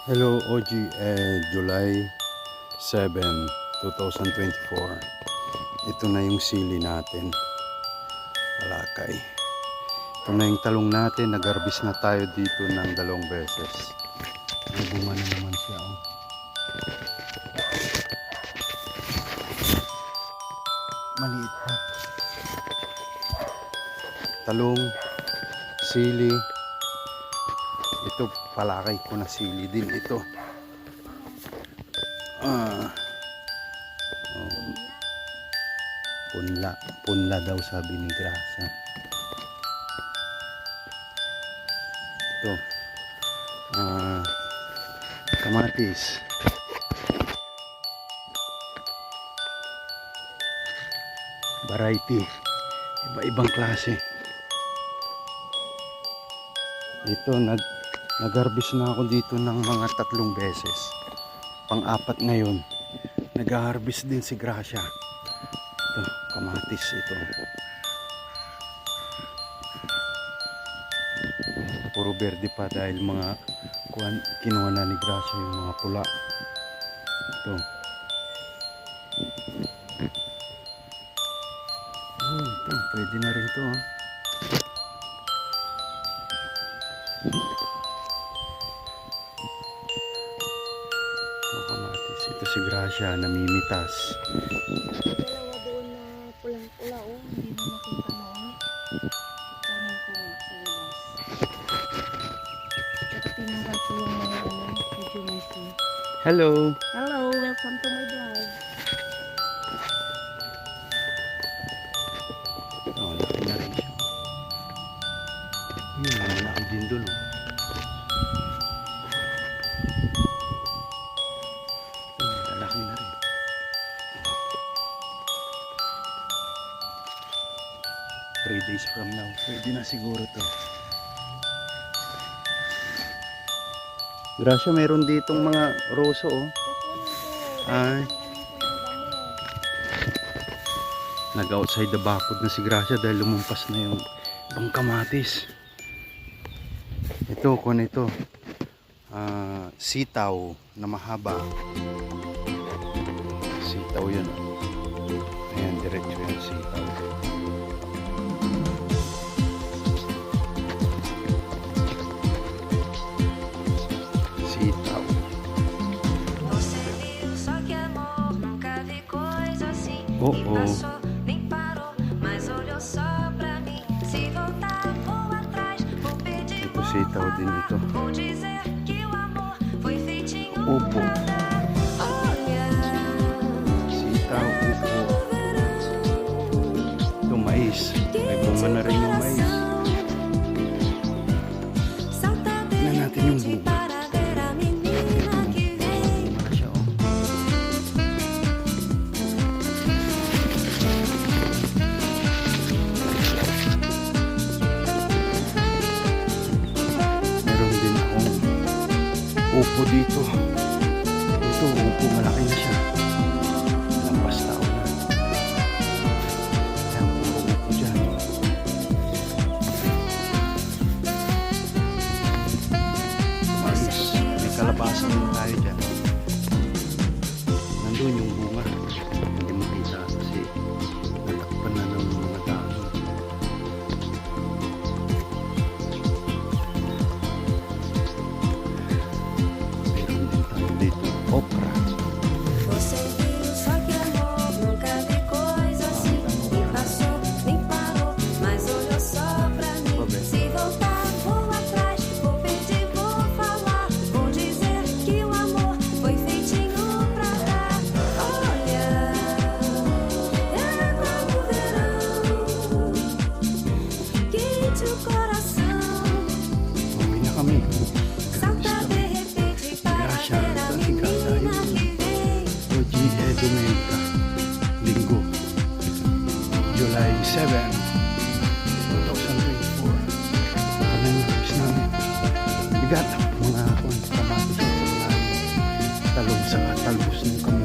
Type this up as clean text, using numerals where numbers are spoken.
Hello OG, July 7, 2024. Ito na yung sili natin. Alakay. Ito na yung talong natin. Nag-harvest na tayo dito ng 2 beses. May bunga na naman siya. Oh. Maliit pa. Talong, sili. Ito palakay ko na sili din ito. Punla daw sabi ni Gracia. Ito kamatis, variety, iba-ibang klase. Ito nag-harvest na ako dito ng mga 3 beses. Pang-4 ngayon. Nag-harvest din si Gracia. Ito, kamatis ito. Puro berde pa dahil mga kinuha na ni Gracia yung mga pula. Ito. Oh, ito, pwede na rin ito. Kamatis. Ito si Gracia, namimitas. Dalawa doon na pulang-pula, oh. Hindi mo makita mo. Kunin ko sa labas. At tinanggal ko yung mga medyo messy. Hello! Hello, welcome to my vlog. Oh, laki na rin siya. Malaki din doon. Malaki na rin. 3 days from now, pwede na siguro to. Gracia, meron ditong mga roso, oh. Ay. Nag-outside the bakod na si Gracia dahil lumumpas na yung pangkamatis. Ito, kung ito, sitaw na mahaba. Sitaw yun. Ayan, diretso yan, sitaw. Sitaw. Oo. Ito sitaw din ito. Upo. Sitaw, upo. Ito mais. May bunga na rin yung mais. Tignan natin yung bunga. Upo dito. Ito, upo, malaki na siya. Lampas tao na. Ayan, puro upo dyan. Mais, may kalabasa din tayo dyan. Nandun yung bunga. Hindi makita kasi natakpan na ng mga dahon. Okra. Você viu só que amor nunca vi coisa assim. E passou, nem parou, mas olhou só pra mim. Se voltar, vou atrás, vou pedir, vou falar. Vou dizer que o amor foi feitinho pra dar. Olha, é como o verão, quente o coração. Uwi na kami. Salta de repente para ver a menina que vem. Dominica, Linggo, July 7, 2024. Ano yung harvest namin? Bigat mga kamatis. Talong sa talbos ng kamatis.